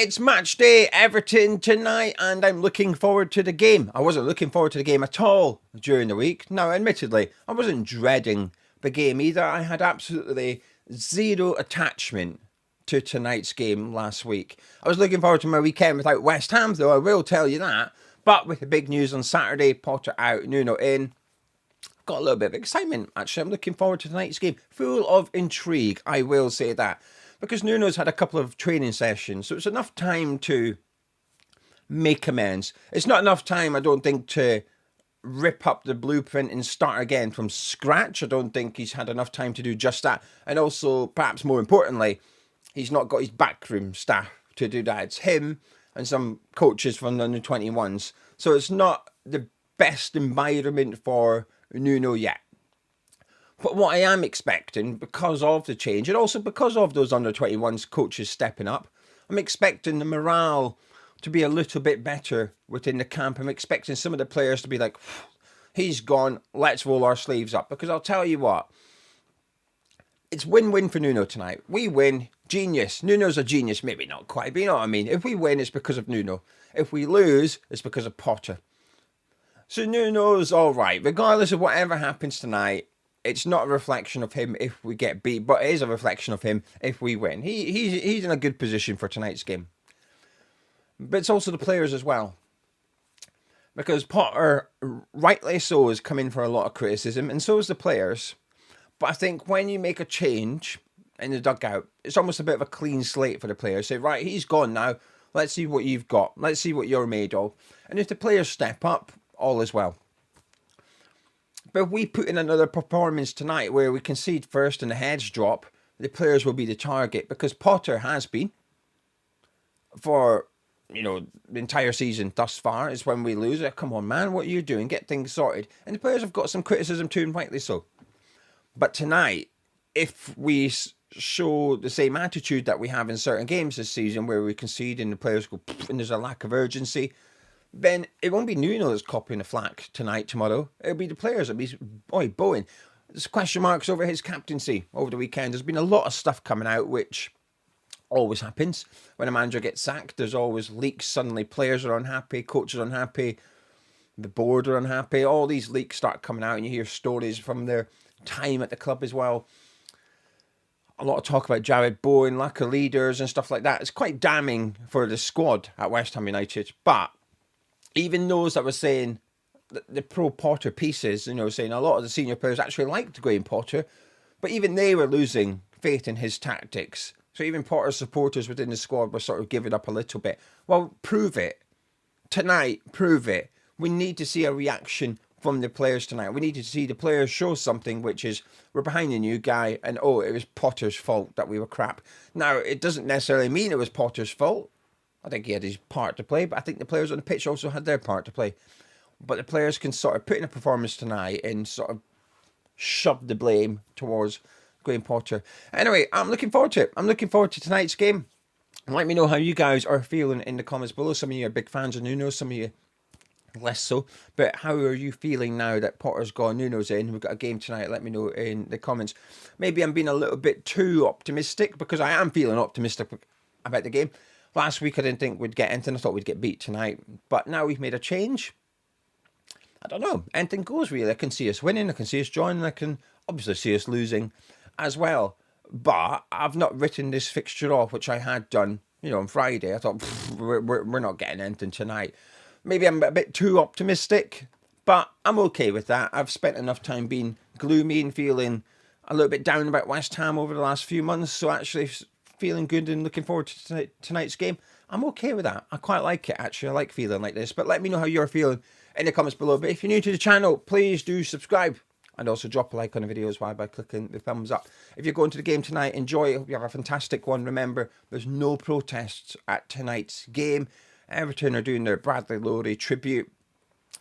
It's match day, Everton tonight, and I'm looking forward to the game. I wasn't looking forward to the game at all during the week. Now, admittedly, I wasn't dreading the game either. I had absolutely zero attachment to tonight's game last week. I was looking forward to my weekend without West Ham, though, I will tell you that. But with the big news on Saturday, Potter out, Nuno in, got a little bit of excitement, actually. I'm looking forward to tonight's game. Full of intrigue, I will say that. Because Nuno's had a couple of training sessions, so it's enough time to make amends. It's not enough time, I don't think, to rip up the blueprint and start again from scratch. I don't think he's had enough time to do just that. And also, perhaps more importantly, he's not got his backroom staff to do that. It's him and some coaches from the under-21s. So it's not the best environment for Nuno yet. But what I am expecting, because of the change, and also because of those under-21s coaches stepping up, I'm expecting the morale to be a little bit better within the camp. I'm expecting some of the players to be like, he's gone, let's roll our sleeves up. Because I'll tell you what, it's win-win for Nuno tonight. We win, genius. Nuno's a genius, maybe not quite, but you know what I mean. If we win, it's because of Nuno. If we lose, it's because of Potter. So Nuno's all right. Regardless of whatever happens tonight, it's not a reflection of him if we get beat, but it is a reflection of him if we win. He's in a good position for tonight's game. But it's also the players as well. Because Potter, rightly so, is coming for a lot of criticism, and so is the players. But I think when you make a change in the dugout, it's almost a bit of a clean slate for the players. Say, right, he's gone now. Let's see what you've got. Let's see what you're made of. And if the players step up, all is well. But if we put in another performance tonight where we concede first and the heads drop, the players will be the target, because Potter has been for, the entire season thus far. Is when we lose it. Come on, man, what are you doing? Get things sorted. And the players have got some criticism too, and rightly so. But tonight, if we show the same attitude that we have in certain games this season where we concede and the players go and there's a lack of urgency, then it won't be Nuno that's copying the flak tonight, tomorrow. It'll be the players. It'll be, Bowen. There's question marks over his captaincy over the weekend. There's been a lot of stuff coming out, which always happens. When a manager gets sacked, there's always leaks. Suddenly players are unhappy, coaches are unhappy, the board are unhappy. All these leaks start coming out and you hear stories from their time at the club as well. A lot of talk about Jared Bowen, lack of leaders and stuff like that. It's quite damning for the squad at West Ham United. But even those that were saying the pro-Potter pieces, saying a lot of the senior players actually liked Graham Potter, but even they were losing faith in his tactics. So even Potter's supporters within the squad were sort of giving up a little bit. Well, prove it. Tonight, prove it. We need to see a reaction from the players tonight. We need to see the players show something, which is we're behind the new guy and, it was Potter's fault that we were crap. Now, it doesn't necessarily mean it was Potter's fault. I think he had his part to play, but I think the players on the pitch also had their part to play. But the players can sort of put in a performance tonight and sort of shove the blame towards Graham Potter. Anyway, I'm looking forward to it. I'm looking forward to tonight's game. Let me know how you guys are feeling in the comments below. Some of you are big fans of Nuno, some of you less so. But how are you feeling now that Potter's gone, Nuno's in? We've got a game tonight. Let me know in the comments. Maybe I'm being a little bit too optimistic, because I am feeling optimistic about the game. Last week I didn't think we'd get anything. I thought we'd get beat tonight. But now we've made a change. I don't know. Anything goes, really. I can see us winning. I can see us drawing. I can obviously see us losing as well. But I've not written this fixture off, which I had done, on Friday. I thought, we're not getting anything tonight. Maybe I'm a bit too optimistic, but I'm okay with that. I've spent enough time being gloomy and feeling a little bit down about West Ham over the last few months. So actually feeling good and looking forward to tonight's game, I'm okay with that. I quite like it, actually. I like feeling like this. But let me know how you're feeling in the comments below. But if you're new to the channel, please do subscribe. And also drop a like on the video as well by clicking the thumbs up. If you're going to the game tonight, enjoy it. Hope you have a fantastic one. Remember, there's no protests at tonight's game. Everton are doing their Bradley Lowry tribute.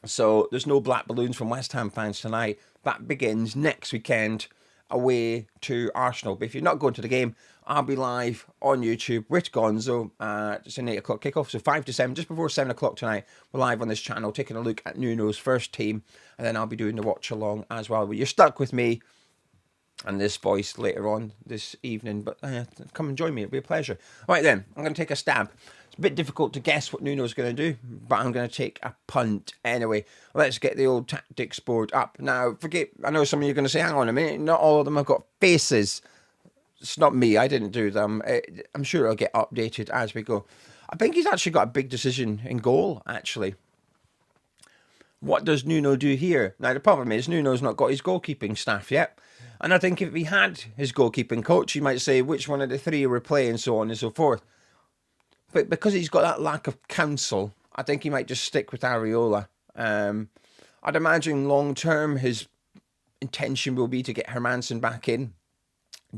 So there's no black balloons from West Ham fans tonight. That begins next weekend away to Arsenal. But if you're not going to the game, I'll be live on YouTube with Gonzo. It's an 8 o'clock kickoff, so 5 to 7, just before 7 o'clock tonight. We're live on this channel, taking a look at Nuno's first team, and then I'll be doing the watch along as well. But you're stuck with me and this voice later on this evening, but come and join me. It'll be a pleasure. All right then, I'm going to take a stab. It's a bit difficult to guess what Nuno's going to do, but I'm going to take a punt anyway. Let's get the old tactics board up. Now, I know some of you are going to say, hang on a minute, not all of them have got faces. It's not me, I didn't do them. I'm sure it'll get updated as we go. I think he's actually got a big decision in goal, actually. What does Nuno do here? Now, the problem is Nuno's not got his goalkeeping staff yet. And I think if he had his goalkeeping coach, he might say which one of the three we're playing, so on and so forth. But because he's got that lack of counsel, I think he might just stick with Areola. I'd imagine long term his intention will be to get Hermansen back in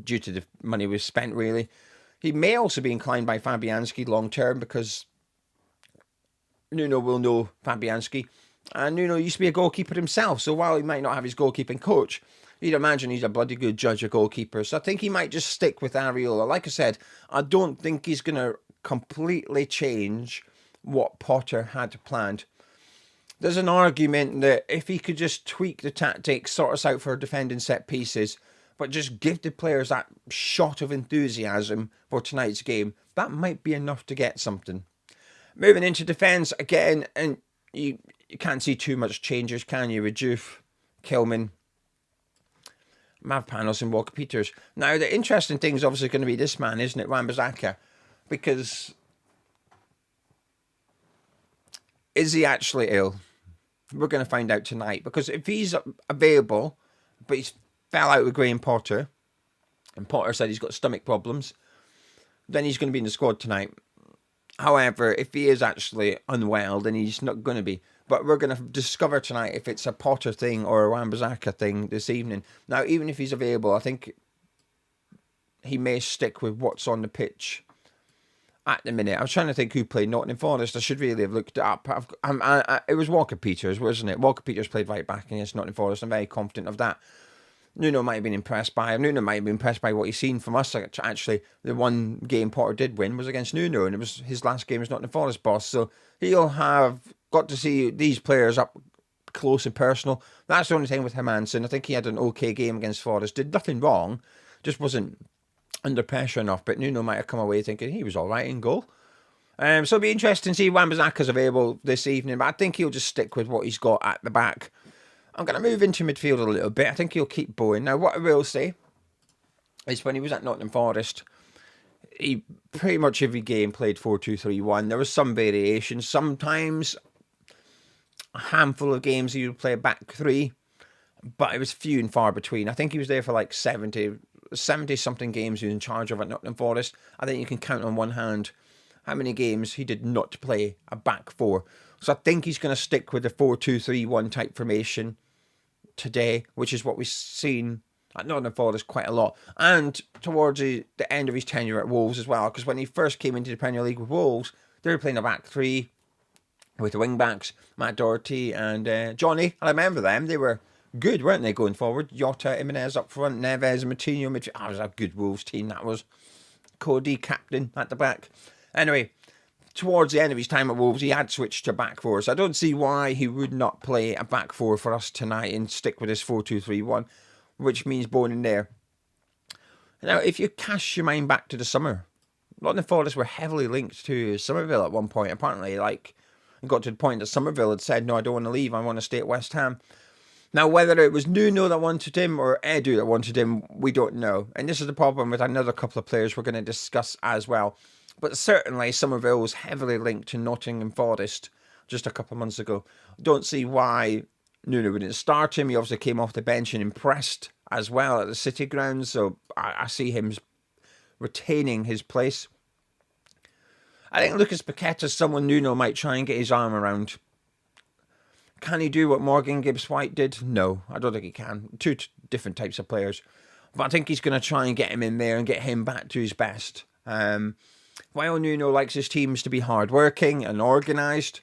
due to the money we've spent, really. He may also be inclined by Fabianski long term because Nuno will know Fabianski. And Nuno used to be a goalkeeper himself, so while he might not have his goalkeeping coach, you'd imagine he's a bloody good judge of goalkeepers. So I think he might just stick with Areola. Like I said, I don't think he's going to completely change what Potter had planned. There's an argument that if he could just tweak the tactics, sort us out for defending set pieces, but just give the players that shot of enthusiasm for tonight's game, that might be enough to get something. Moving into defence again, and you can't see too much changes, can you? With Juve, Kilman, Mavpanos and Walker-Peters. Now, the interesting thing is obviously going to be this man, isn't it? Wan-Bissaka. Because is he actually ill? We're going to find out tonight. Because if he's available, but he's fell out with Graham Potter, and Potter said he's got stomach problems, then he's going to be in the squad tonight. However, if he is actually unwell, then he's not going to be. But we're going to discover tonight if it's a Potter thing or a Wan-Bissaka thing this evening. Now, even if he's available, I think he may stick with what's on the pitch at the minute. I was trying to think who played Nottingham Forest. I should really have looked it up. It was Walker-Peters, wasn't it? Walker-Peters played right back against Nottingham Forest. I'm very confident of that. Nuno might have been impressed by him. Nuno might have been impressed by what he's seen from us. Actually, the one game Potter did win was against Nuno, and it was his last game as Nottingham Forest boss. So he'll have got to see these players up close and personal. That's the only thing with Hermansen. I think he had an okay game against Forest. Did nothing wrong, just wasn't under pressure enough. But Nuno might have come away thinking he was all right in goal. So it'll be interesting to see Wan-Bissaka's available this evening. But I think he'll just stick with what he's got at the back. I'm going to move into midfield a little bit. I think he'll keep Bowen. Now, what I will say is when he was at Nottingham Forest, he pretty much every game played 4-2-3-1. There was some variation. Sometimes a handful of games he would play a back three, but it was few and far between. I think he was there for like 70-something games he was in charge of at Nottingham Forest. I think you can count on one hand how many games he did not play a back four. So I think he's going to stick with the 4-2-3-1 type formation today, which is what we've seen at Nottingham Forest quite a lot. And towards the end of his tenure at Wolves as well, because when he first came into the Premier League with Wolves, they were playing a back three with the wing-backs, Matt Doherty and Johnny. I remember them. They were good, weren't they, going forward? Jota, Jimenez up front, Neves and Moutinho midfield. That was a good Wolves team, that was. Cody, captain, at the back. Anyway, towards the end of his time at Wolves, he had switched to back four. So I don't see why he would not play a back four for us tonight and stick with this 4-2-3-1, which means Bowen in there. Now, if you cast your mind back to the summer, Nottingham Forest were heavily linked to Somerville at one point. Apparently, it got to the point that Somerville had said, no, I don't want to leave. I want to stay at West Ham. Now, whether it was Nuno that wanted him or Edu that wanted him, we don't know. And this is the problem with another couple of players we're going to discuss as well. But certainly, Somerville was heavily linked to Nottingham Forest just a couple of months ago. Don't see why Nuno wouldn't start him. He obviously came off the bench and impressed as well at the City ground. So I see him retaining his place. I think Lucas Paqueta is someone Nuno might try and get his arm around. Can he do what Morgan Gibbs-White did? No, I don't think he can. Two different types of players. But I think he's going to try and get him in there and get him back to his best. While Nuno likes his teams to be hard-working and organised,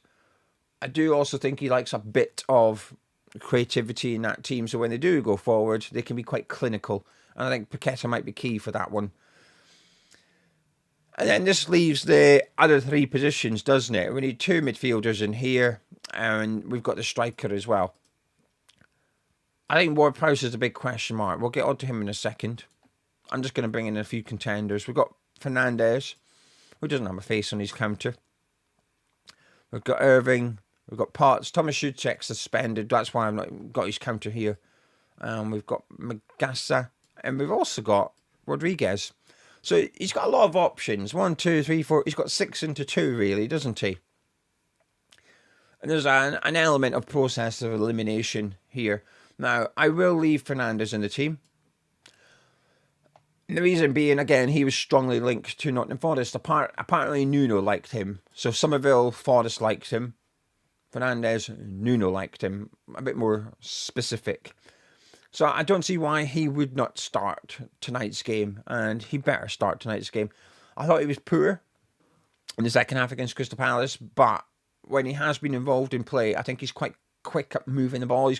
I do also think he likes a bit of creativity in that team. So when they do go forward, they can be quite clinical. And I think Paqueta might be key for that one. And then this leaves the other three positions, doesn't it? We need two midfielders in here, and we've got the striker as well. I think Ward-Prowse is a big question mark. We'll get on to him in a second. I'm just going to bring in a few contenders. We've got Fernandes, who doesn't have a face on his counter. We've got Irving, we've got Potts, Thomas Souček suspended, that's why I've not got his counter here. We've got Magassa, and we've also got Rodriguez. So he's got a lot of options. 1, 2, 3, 4. He's got 6 into 2, really, doesn't he? And there's an element of process of elimination here. Now, I will leave Fernandes in the team. And the reason being, again, he was strongly linked to Nottingham Forest. Apparently, Nuno liked him. So Somerville, Forest liked him. Fernandes, Nuno liked him. A bit more specific. So I don't see why he would not start tonight's game. And he better start tonight's game. I thought he was poor in the second half against Crystal Palace. But when he has been involved in play, I think he's quite quick at moving the ball. He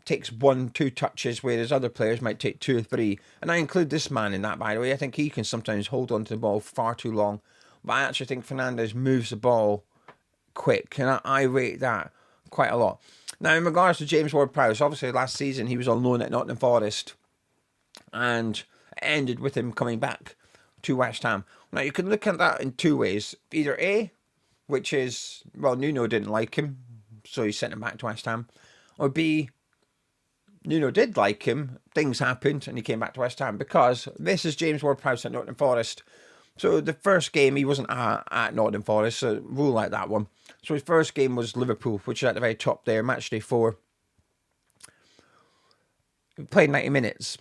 takes 1, 2 touches, whereas other players might take 2 or 3. And I include this man in that, by the way. I think he can sometimes hold on to the ball far too long. But I actually think Fernandes moves the ball quick. And I rate that quite a lot. Now, in regards to James Ward-Prowse, obviously last season he was on loan at Nottingham Forest. And it ended with him coming back to West Ham. Now, you can look at that in 2 ways. Either A, which is, well, Nuno didn't like him, so he sent him back to West Ham. Or B, Nuno did like him, things happened, and he came back to West Ham. Because this is James Ward-Prowse at Nottingham Forest. So the first game, he wasn't at Nottingham Forest, so rule out that one. So his first game was Liverpool, which is at the very top there, match day 4. He played 90 minutes.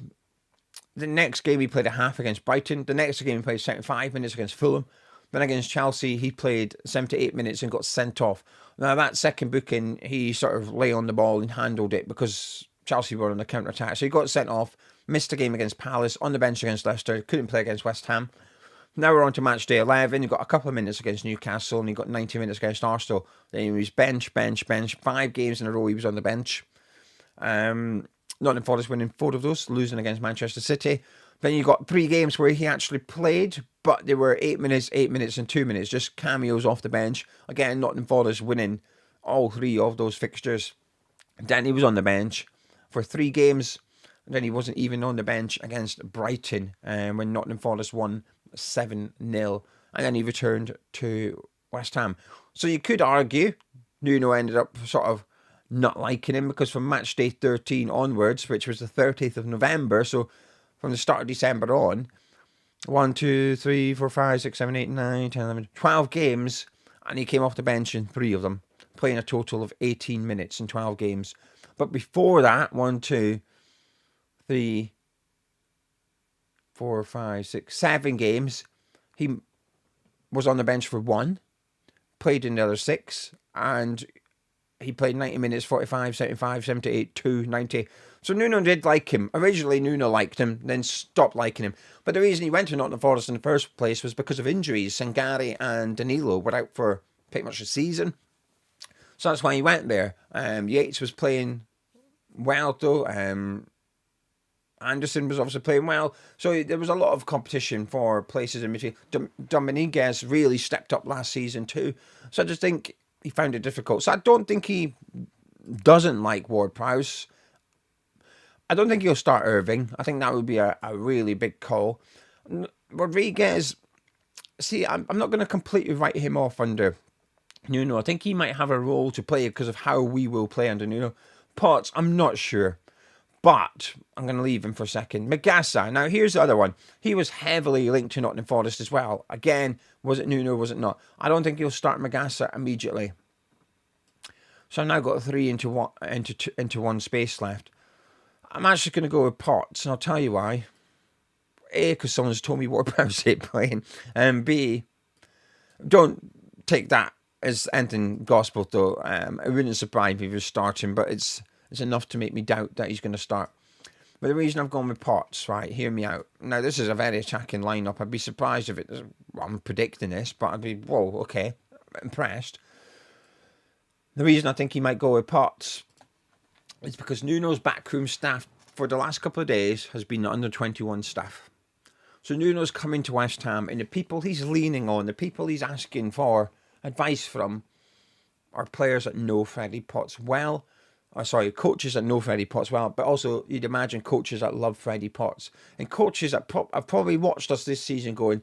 The next game, he played a half against Brighton. The next game, he played 75 minutes against Fulham. Then against Chelsea, he played 78 minutes and got sent off. Now, that second booking, he sort of lay on the ball and handled it because Chelsea were on the counter-attack. So he got sent off, missed a game against Palace, on the bench against Leicester, couldn't play against West Ham. Now we're on to match day 11. He got a couple of minutes against Newcastle and he got 90 minutes against Arsenal. Then he was bench. 5 games in a row he was on the bench. Nottingham Forest winning 4 of those, losing against Manchester City. Then you got 3 games where he actually played, but they were 8 minutes, and 2 minutes, just cameos off the bench. Again, Nottingham Forest winning all 3 of those fixtures. Then he was on the bench for 3 games. And then he wasn't even on the bench against Brighton when Nottingham Forest won 7-0. And then he returned to West Ham. So you could argue Nuno ended up sort of not liking him because from match day 13 onwards, which was the 30th of November, so from the start of December on, 1, 2, 3, 4, 5, 6, 7, 8, 9, 10, 11, 12 games, and he came off the bench in 3 of them, playing a total of 18 minutes in 12 games. But before that, 1, 2, 3, 4, 5, 6, 7 games, he was on the bench for 1, played in the other 6, and he played 90 minutes, 45, 75, 78, 2, 90. So Nuno did like him. Originally, Nuno liked him, then stopped liking him. But the reason he went to Nottingham Forest in the first place was because of injuries. Sangare and Danilo were out for pretty much a season. So that's why he went there. Yates was playing well, though. Anderson was obviously playing well. So there was a lot of competition for places in between. Dominguez really stepped up last season, too. So I just think he found it difficult. So I don't think he doesn't like Ward-Prowse. I don't think he'll start Irving. I think that would be a really big call. Rodriguez, see, I'm not going to completely write him off under Nuno. I think he might have a role to play because of how we will play under Nuno. Potts, I'm not sure. But I'm going to leave him for a second. Magassa, now here's the other one. He was heavily linked to Nottingham Forest as well. Again, was it Nuno, was it not? I don't think he'll start Magassa immediately. So I've now got 3 into one space left. I'm actually going to go with Potts, and I'll tell you why. A, because someone's told me Ward-Prowse ain't playing. And B, don't take that as anything gospel, though. It wouldn't surprise me if he was starting, but it's enough to make me doubt that he's going to start. But the reason I've gone with Potts, right, hear me out. Now, this is a very attacking lineup. I'd be surprised if I'm predicting this, but I'd be, whoa, okay, impressed. The reason I think he might go with Potts is because Nuno's backroom staff for the last couple of days has been the under-21 staff. So Nuno's coming to West Ham, and the people he's leaning on, the people he's asking for advice from, are players that know Freddie Potts well. Coaches that know Freddie Potts well, but also you'd imagine coaches that love Freddie Potts. And coaches that have probably watched us this season going,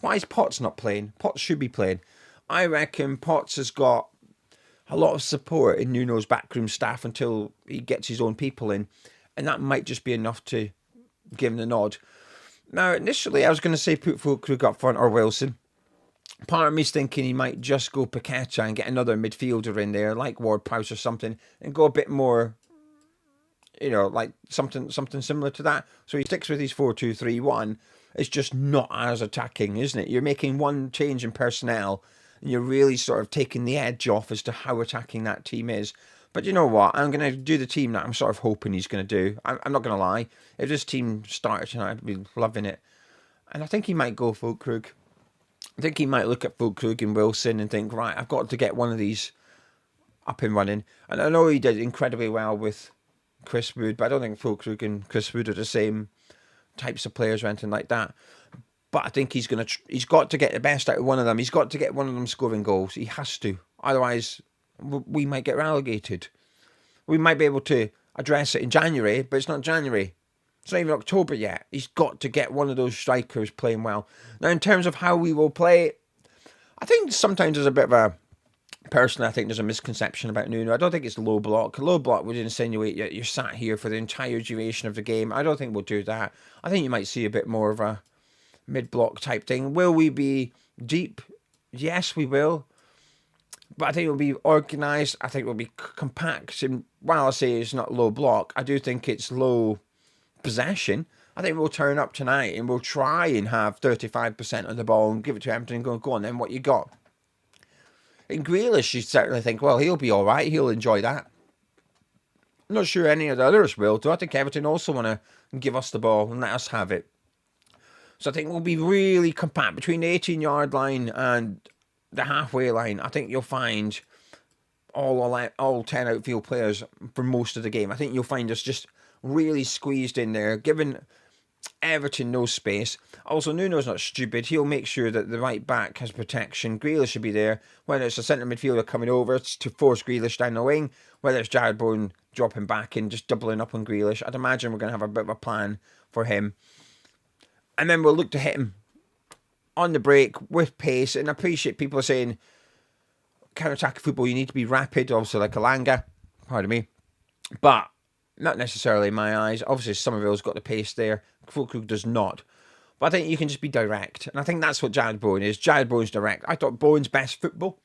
Why is Potts not playing? Potts should be playing. I reckon Potts has got a lot of support in Nuno's backroom staff until he gets his own people in, and that might just be enough to give him the nod. Now, initially, I was going to say put Fullkrug up front or Wilson. Part of me's thinking he might just go Paqueta and get another midfielder in there, like Ward-Prowse or something, and go a bit more, like something similar to that. So he sticks with his 4-2-3-1. It's just not as attacking, isn't it? You're making one change in personnel, and you're really sort of taking the edge off as to how attacking that team is. But you know what? I'm going to do the team that I'm sort of hoping he's going to do. I'm not going to lie. If this team started tonight, I'd be loving it. And I think he might go Fullkrug. I think he might look at Fullkrug and Wilson and think, right, I've got to get one of these up and running. And I know he did incredibly well with Chris Wood, but I don't think Fullkrug and Chris Wood are the same types of players or anything like that. But I think he's got to get the best out of one of them. He's got to get one of them scoring goals. He has to. Otherwise, we might get relegated. We might be able to address it in January, but it's not January. It's not even October yet. He's got to get one of those strikers playing well. Now, in terms of how we will play, I think sometimes there's a bit of a... Personally, I think there's a misconception about Nuno. I don't think it's low block. Low block would insinuate you're sat here for the entire duration of the game. I don't think we'll do that. I think you might see a bit more of a mid-block type thing. Will we be deep? Yes, we will. But I think it will be organised. I think it will be compact. And while I say it's not low block, I do think it's low possession. I think we'll turn up tonight and we'll try and have 35% of the ball and give it to Everton and go on, then what you got? In Grealish, you certainly think, well, he'll be all right. He'll enjoy that. I'm not sure any of the others will. Do I think Everton also want to give us the ball and let us have it? So I think we'll be really compact between the 18-yard line and the halfway line. I think you'll find all 10 outfield players for most of the game. I think you'll find us just really squeezed in there, giving Everton no space. Also, Nuno's not stupid. He'll make sure that the right back has protection. Grealish should be there. Whether it's a centre midfielder coming over to force Grealish down the wing, whether it's Jared Bowen dropping back and just doubling up on Grealish, I'd imagine we're going to have a bit of a plan for him. And then we'll look to hit him on the break with pace. And I appreciate people saying counter-attack football, you need to be rapid, also like Alanga. Pardon me. But not necessarily in my eyes. Obviously, Somerville's got the pace there. Fullkrug does not. But I think you can just be direct. And I think that's what Jared Bowen is. Jared Bowen's direct. I thought Bowen's best football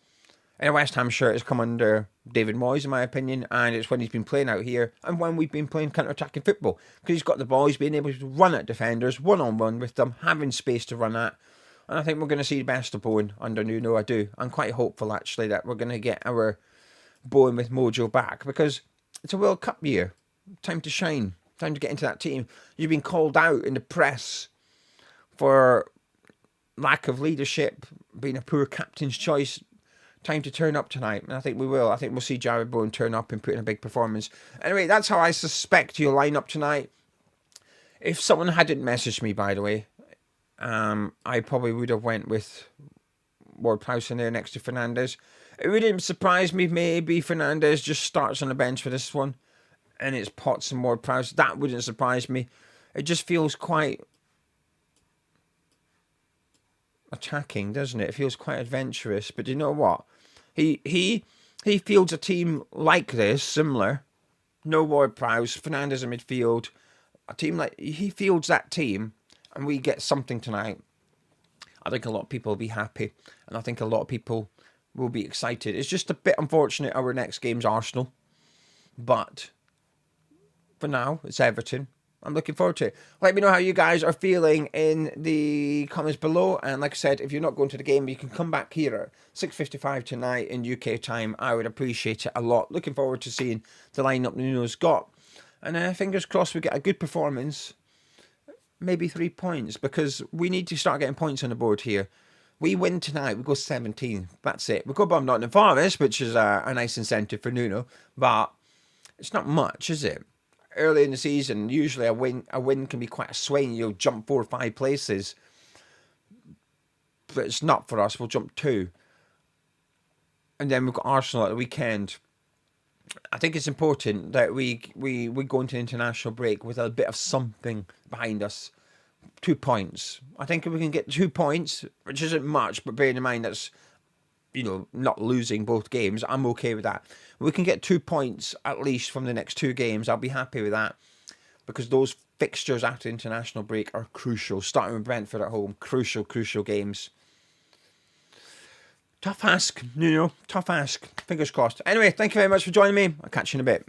in a West Ham shirt has come under David Moyes, in my opinion. And it's when he's been playing out here and when we've been playing counter-attacking football. Because he's got the ball. He's been able to run at defenders, one-on-one with them, having space to run at. And I think we're going to see the best of Bowen under Nuno. I do. I'm quite hopeful, actually, that we're going to get our Bowen with mojo back. Because it's a World Cup year. Time to shine. Time to get into that team. You've been called out in the press for lack of leadership, being a poor captain's choice. Time to turn up tonight. And I think we will. I think we'll see Jared Bowen turn up and put in a big performance. Anyway, that's how I suspect you'll line up tonight. If someone hadn't messaged me, by the way, I probably would have went with Ward-Prowse in there next to Fernandes. It wouldn't surprise me if maybe Fernandes just starts on the bench for this one. And it's Potts and Ward-Prowse. That wouldn't surprise me. It just feels quite attacking, doesn't it? It feels quite adventurous. But you know what? He fields a team like this, similar. No Ward-Prowse, Fernandes in midfield. A team like he fields that team, and we get something tonight. I think a lot of people will be happy, and I think a lot of people will be excited. It's just a bit unfortunate our next game's Arsenal, but for now, it's Everton. I'm looking forward to it. Let me know how you guys are feeling in the comments below. And like I said, if you're not going to the game, you can come back here at 6:55 tonight in UK time. I would appreciate it a lot. Looking forward to seeing the lineup Nuno's got. And fingers crossed we get a good performance. Maybe 3 points, because we need to start getting points on the board here. We win tonight, we go 17. That's it. We go above Nottingham Forest, which is a nice incentive for Nuno. But it's not much, is it? Early in the season, usually a win can be quite a swing. You'll jump 4 or 5 places, but it's not for us. We'll jump 2, and then we've got Arsenal at the weekend. I think it's important that we go into international break with a bit of something behind us. 2 points. I think if we can get 2 points, which isn't much, but bearing in mind that's, not losing both games, I'm okay with that. If we can get 2 points at least from the next 2 games, I'll be happy with that, because those fixtures after international break are crucial. Starting with Brentford at home, crucial games. Tough ask, Nuno. Tough ask. Fingers crossed. Anyway, thank you very much for joining me. I'll catch you in a bit.